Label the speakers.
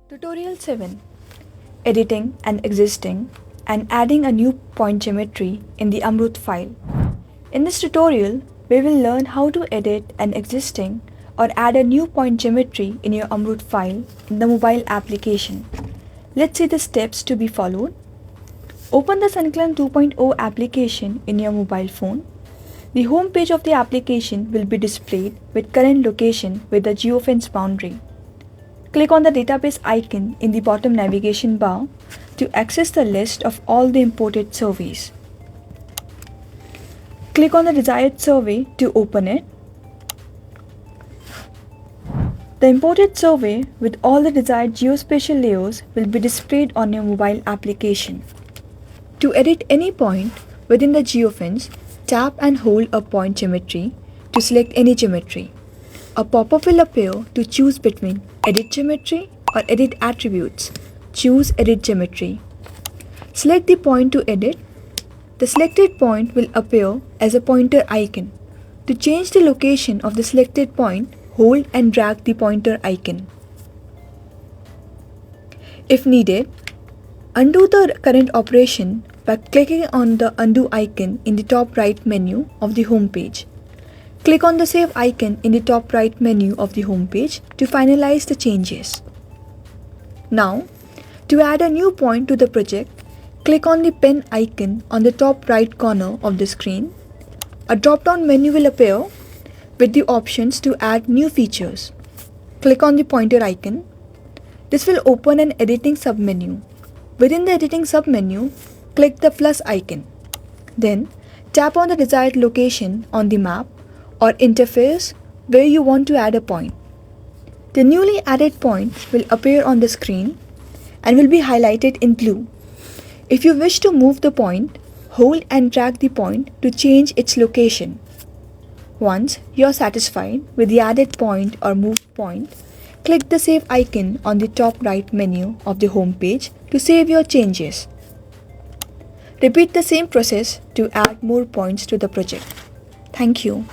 Speaker 1: Tutorial 7. Editing an existing and adding a new point geometry in the Amrut file. In this tutorial, we will learn how to edit an existing or add a new point geometry in your Amrut file in the mobile application. Let's see the steps to be followed. Open the Sankalan 2.0 application in your mobile phone. The home page of the application will be displayed with current location with the geofence boundary. Click on the database icon in the bottom navigation bar to access the list of all the imported surveys. Click on the desired survey to open it. The imported survey with all the desired geospatial layers will be displayed on your mobile application. To edit any point within the geofence, tap and hold a point geometry to select any geometry. A pop-up will appear to choose between Edit Geometry or Edit Attributes. Choose Edit Geometry. Select the point to edit. The selected point will appear as a pointer icon. To change the location of the selected point, hold and drag the pointer icon. If needed, undo the current operation by clicking on the undo icon in the top right menu of the home page. Click on the save icon in the top right menu of the home page to finalize the changes. Now, to add a new point to the project, click on the pen icon on the top right corner of the screen. A drop-down menu will appear with the options to add new features. Click on the pointer icon. This will open an editing submenu. Within the editing submenu, click the plus icon. Then, tap on the desired location on the map or interface where you want to add a point. The newly added point will appear on the screen and will be highlighted in blue. If you wish to move the point, hold and drag the point to change its location. Once you are satisfied with the added point or moved point, click the save icon on the top right menu of the home page to save your changes. Repeat the same process to add more points to the project. Thank you.